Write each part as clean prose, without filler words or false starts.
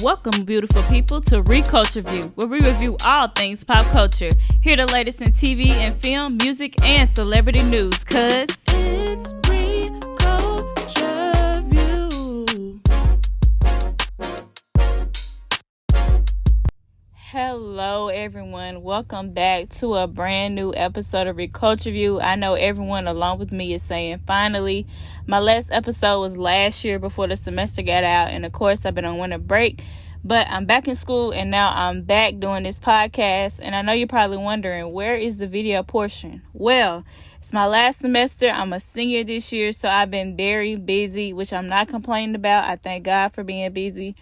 Welcome, beautiful people, to reCULTUREview, where we review all things pop culture. Hear the latest in TV and film, music, and celebrity news, cause it's reCULTUREview. Hello, everyone. Welcome back to a brand new episode of reCULTUREview. I know everyone along with me is saying, finally. My last episode was last year before the semester got out, and of course, I've been on winter break. But I'm back in school, and now I'm back doing this podcast. And I know you're probably wondering, where is the video portion? Well, it's my last semester. I'm a senior this year, so I've been very busy, which I'm not complaining about. I thank God for being busy.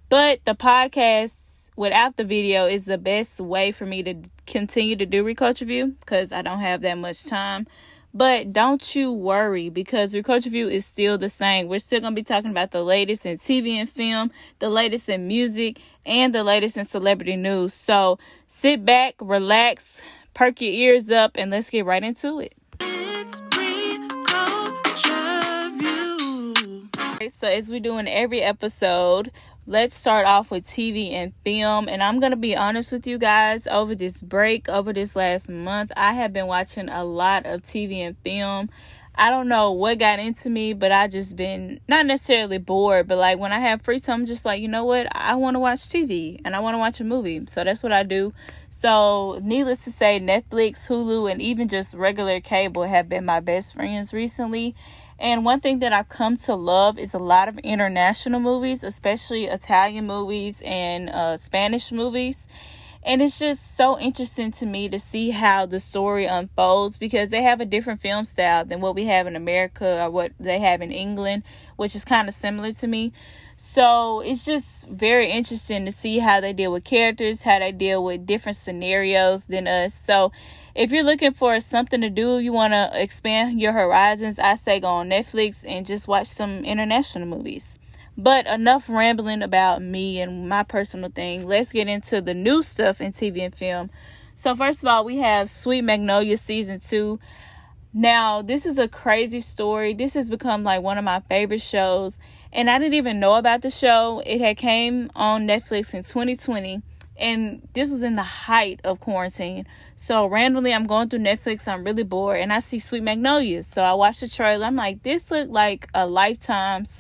But the podcast without the video is the best way for me to continue to do reCULTUREview because I don't have that much time. But don't you worry, because reCULTUREview is still the same. We're still going to be talking about the latest in TV and film, the latest in music, and the latest in celebrity news. So sit back, relax, perk your ears up, and let's get right into it. It's reCULTUREview. So as we do in every episode, let's start off with TV and film. And I'm going to be honest with you guys, over this last month, I have been watching a lot of TV and film. I don't know what got into me, but I just been not necessarily bored, but like when I have free time, I'm just like, you know what? I want to watch TV and I want to watch a movie. So that's what I do. So needless to say, Netflix, Hulu, and even just regular cable have been my best friends recently. And one thing that I've come to love is a lot of international movies, especially Italian movies and Spanish movies. And it's just so interesting to me to see how the story unfolds because they have a different film style than what we have in America or what they have in England, which is kind of similar to me. So it's just very interesting to see how they deal with characters, how they deal with different scenarios than us. So if you're looking for something to do, you want to expand your horizons, I say go on Netflix and just watch some international movies. But enough rambling about me and my personal thing. Let's get into the new stuff in TV and film. So first of all, we have Sweet Magnolia Season 2. Now, this is a crazy story. This has become like one of my favorite shows. And I didn't even know about the show. It had came on Netflix in 2020. And this was in the height of quarantine. So randomly, I'm going through Netflix. I'm really bored. And I see Sweet Magnolias. So I watched the trailer. I'm like, this looked like a Lifetime /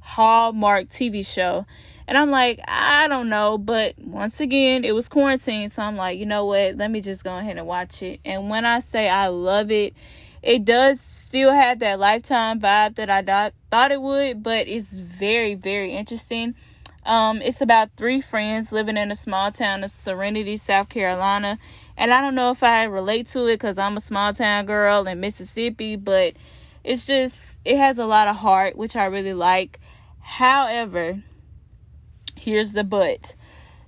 Hallmark TV show. And I'm like, I don't know. But once again, it was quarantine. So I'm like, you know what? Let me just go ahead and watch it. And when I say I love it, it does still have that Lifetime vibe that I thought it would. But it's very, very interesting. It's about 3 friends living in a small town of Serenity, South Carolina. And I don't know if I relate to it because I'm a small town girl in Mississippi. But it's just, it has a lot of heart, which I really like. However, here's the but.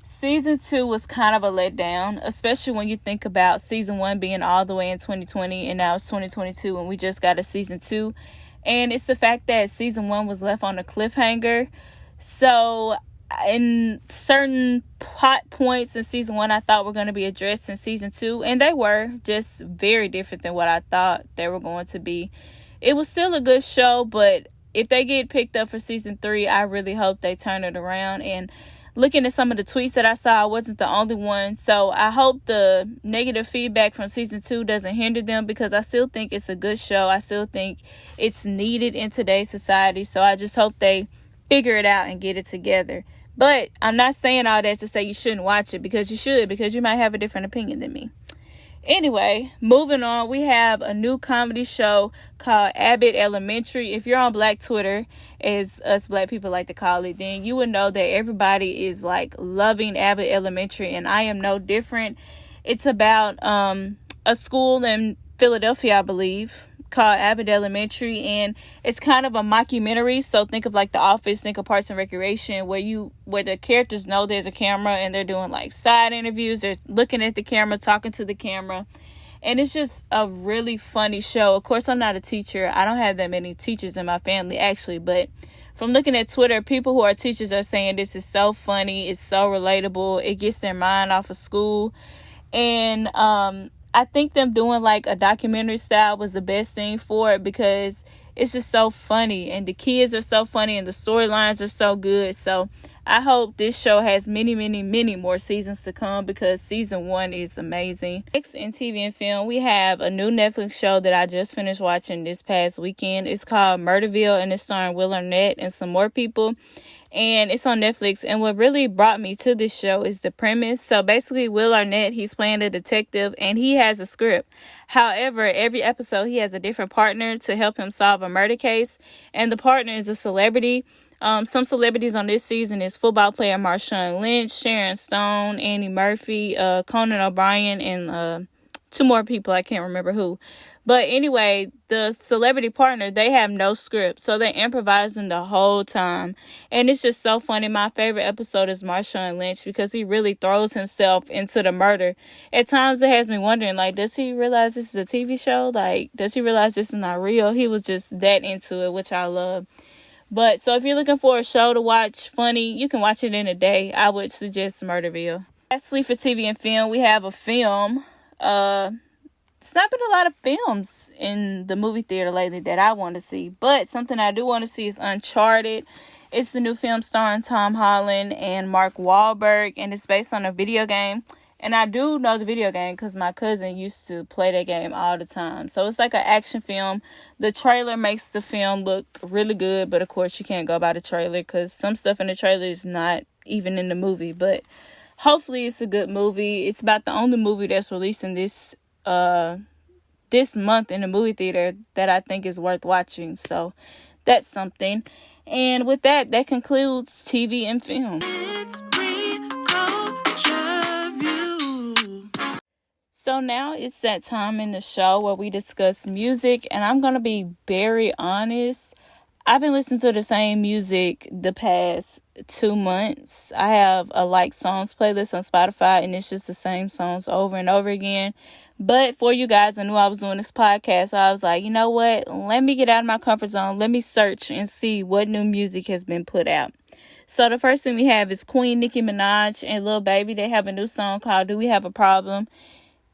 Season 2 was kind of a letdown, especially when you think about season 1 being all the way in 2020 and now it's 2022 and we just got a season 2. And it's the fact that season 1 was left on a cliffhanger. So in certain plot points in season 1, I thought were going to be addressed in season 2, and they were just very different than what I thought they were going to be. It was still a good show, but if they get picked up for season 3, I really hope they turn it around. And looking at some of the tweets that I saw, I wasn't the only one. So I hope the negative feedback from season 2 doesn't hinder them because I still think it's a good show. I still think it's needed in today's society. So I just hope they figure it out and get it together. But I'm not saying all that to say you shouldn't watch it, because you should, because you might have a different opinion than me. Anyway, moving on, we have a new comedy show called Abbott Elementary. If you're on Black Twitter, as us Black people like to call it, then you would know that everybody is like loving Abbott Elementary, and I am no different. It's about a school in Philadelphia, I believe, called Abbott Elementary, and it's kind of a mockumentary. So think of like The Office, think of Parks and Recreation, where the characters know there's a camera and they're doing like side interviews, they're looking at the camera, talking to the camera, and it's just a really funny show. Of course, I'm not a teacher. I don't have that many teachers in my family actually, but from looking at Twitter, people who are teachers are saying this is so funny, it's so relatable, it gets their mind off of school. And I think them doing like a documentary style was the best thing for it, because it's just so funny, and the kids are so funny, and the storylines are so good. So I hope this show has many, many, many more seasons to come, because season 1 is amazing. Next, in TV and film, we have a new Netflix show that I just finished watching this past weekend. It's called Murderville, and it's starring Will Arnett and some more people. And it's on Netflix. And what really brought me to this show is the premise. So basically, Will Arnett, he's playing a detective, and he has a script. However, every episode, he has a different partner to help him solve a murder case. And the partner is a celebrity. Some celebrities on this season is football player Marshawn Lynch, Sharon Stone, Annie Murphy, Conan O'Brien, and 2 more people. I can't remember who. But anyway, the celebrity partner, they have no script. So they're improvising the whole time. And it's just so funny. My favorite episode is Marshawn Lynch, because he really throws himself into the murder. At times it has me wondering, like, does he realize this is a TV show? Like, does he realize this is not real? He was just that into it, which I love. But so if you're looking for a show to watch, funny, you can watch it in a day. I would suggest Murderville. Lastly, for TV and film, we have a film. It's not been a lot of films in the movie theater lately that I want to see. But something I do want to see is Uncharted. It's the new film starring Tom Holland and Mark Wahlberg, and it's based on a video game. And I do know the video game because my cousin used to play that game all the time. So it's like an action film. The trailer makes the film look really good. But, of course, you can't go by the trailer because some stuff in the trailer is not even in the movie. But hopefully it's a good movie. It's about the only movie that's releasing this month in the movie theater that I think is worth watching. So that's something. And with that, that concludes TV and film. It's So now it's that time in the show where we discuss music, and I'm going to be very honest. I've been listening to the same music the past 2 months. I have a like songs playlist on Spotify, and it's just the same songs over and over again. But for you guys, I knew I was doing this podcast, so I was like, you know what? Let me get out of my comfort zone. Let me search and see what new music has been put out. So the first thing we have is Queen, Nicki Minaj, and Lil Baby. They have a new song called Do We Have a Problem?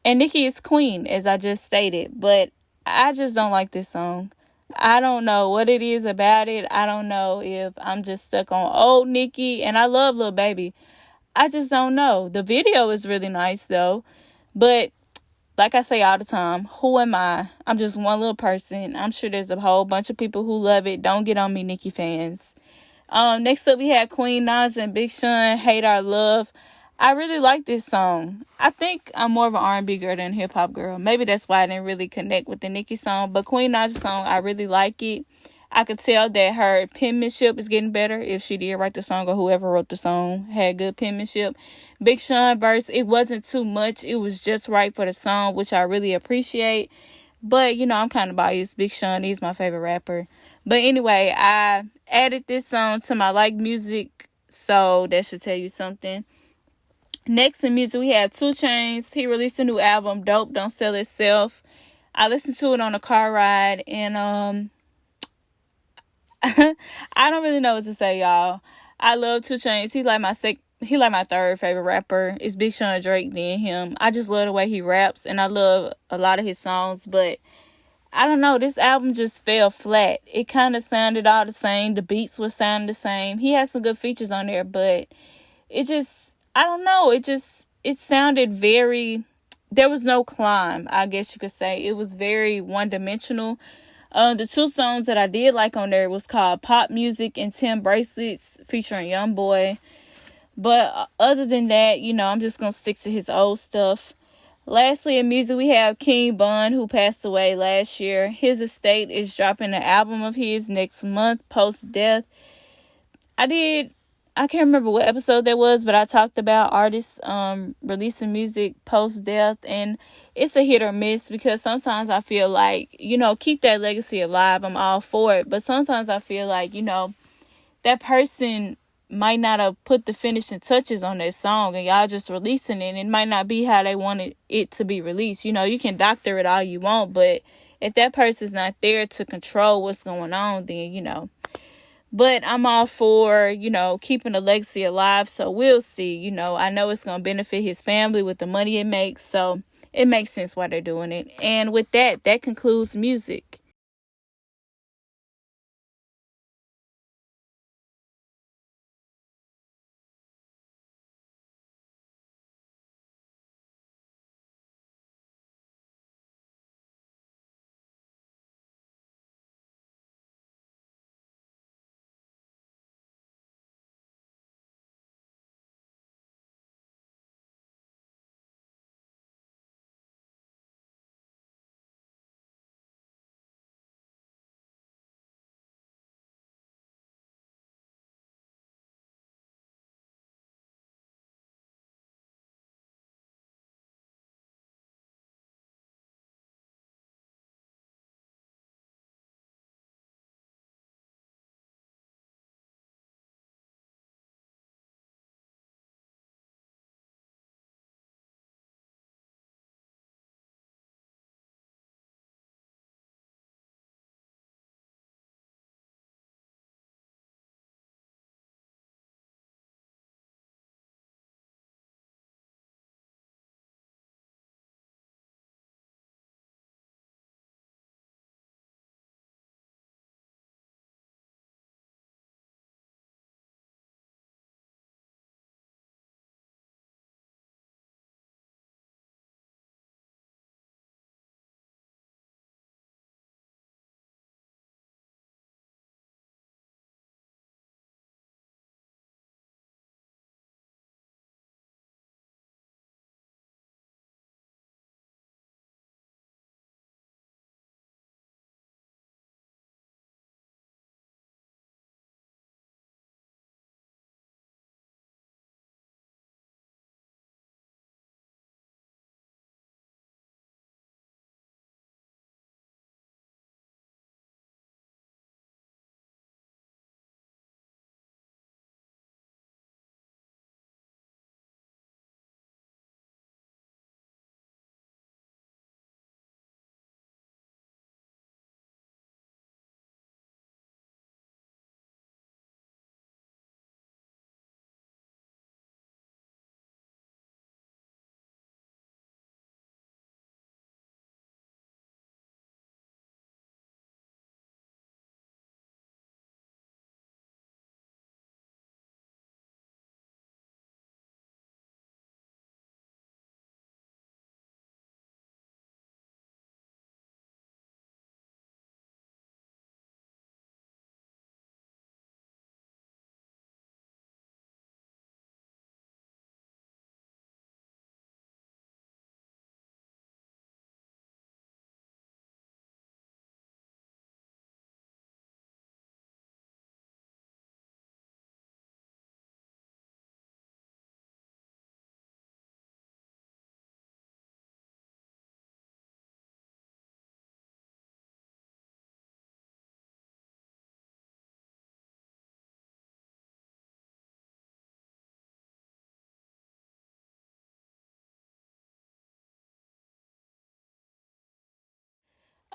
And Nicki is queen, as I just stated, but I just don't like this song. I don't know what it is about it. I don't know if I'm just stuck on old Nicki, and I love Lil Baby. I just don't know. The video is really nice, though. But like I say all the time, who am I? I'm just one little person. I'm sure there's a whole bunch of people who love it. Don't get on me, Nicki fans. Next up, we have Queen Naja and Big Sean, Hate Our Love. I really like this song. I think I'm more of an R&B girl than a hip-hop girl. Maybe that's why I didn't really connect with the Nicki song. But Queen Naja's song, I really like it. I could tell that her penmanship is getting better. If she did write the song, or whoever wrote the song had good penmanship. Big Sean verse, it wasn't too much. It was just right for the song, which I really appreciate. But, you know, I'm kind of biased. Big Sean is my favorite rapper. But anyway, I added this song to my like music. So that should tell you something. Next in music, we have 2 Chainz. He released a new album, Dope Don't Sell Itself. I listened to it on a car ride, and I don't really know what to say, y'all. I love 2 Chainz. He like my third favorite rapper. It's Big Sean, Drake, then him. I just love the way he raps, and I love a lot of his songs, but I don't know. This album just fell flat. It kind of sounded all the same. The beats were sounding the same. He had some good features on there, but it just, I don't know. It sounded very, there was no climb, I guess you could say. It was very one-dimensional. The 2 songs that I did like on there was called Pop Music and 10 Bracelets featuring Youngboy. But other than that, you know, I'm just going to stick to his old stuff. Lastly, in music, we have King Bun, who passed away last year. His estate is dropping an album of his next month, post-death. I can't remember what episode that was, but I talked about artists releasing music post-death, and it's a hit or miss because sometimes I feel like, you know, keep that legacy alive. I'm all for it, but sometimes I feel like, you know, that person might not have put the finishing touches on their song, and y'all just releasing it, and it might not be how they wanted it to be released. You know, you can doctor it all you want, but if that person's not there to control what's going on, then, you know. But I'm all for, you know, keeping the legacy alive. So we'll see. You know, I know it's going to benefit his family with the money it makes. So it makes sense why they're doing it. And with that, that concludes music.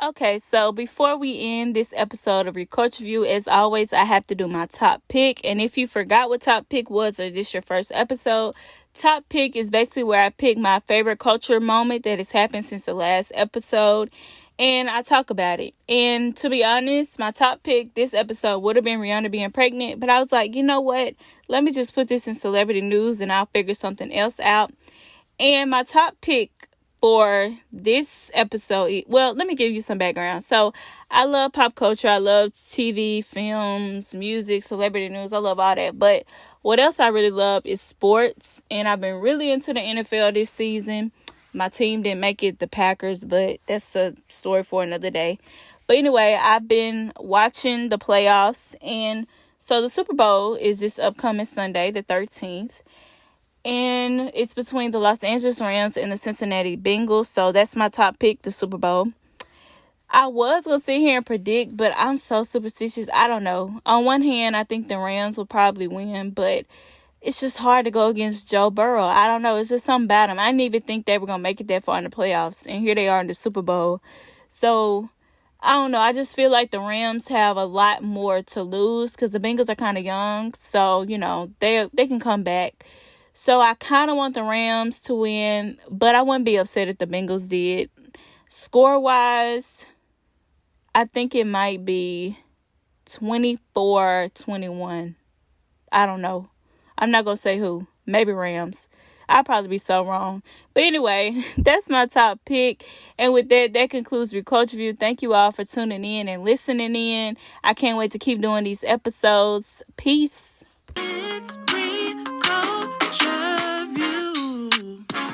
Okay, so before we end this episode of reCULTUREview, as always, I have to do my top pick. And if you forgot what top pick was, or this your first episode, top pick is basically where I pick my favorite culture moment that has happened since the last episode, and I talk about it. And to be honest, my top pick this episode would have been Rihanna being pregnant, but I was like, you know what? Let me just put this in celebrity news and I'll figure something else out. And my top pick for this episode, well, let me give you some background. So I love pop culture. I love TV, films, music, celebrity news. I love all that. But what else I really love is sports. And I've been really into the NFL this season. My team didn't make it, the Packers, but that's a story for another day. But anyway, I've been watching the playoffs. And so the Super Bowl is this upcoming Sunday, the 13th. And it's between the Los Angeles Rams and the Cincinnati Bengals. So that's my top pick, the Super Bowl. I was going to sit here and predict, but I'm so superstitious. I don't know. On one hand, I think the Rams will probably win, but it's just hard to go against Joe Burrow. I don't know. It's just something about him. I didn't even think they were going to make it that far in the playoffs. And here they are in the Super Bowl. So I don't know. I just feel like the Rams have a lot more to lose because the Bengals are kind of young. So, they can come back. So I kind of want the Rams to win, but I wouldn't be upset if the Bengals did. Score-wise, I think it might be 24-21. I don't know. I'm not going to say who. Maybe Rams. I'll probably be so wrong. But anyway, that's my top pick. And with that concludes reCULTUREview. Thank you all for tuning in and listening in. I can't wait to keep doing these episodes. Peace.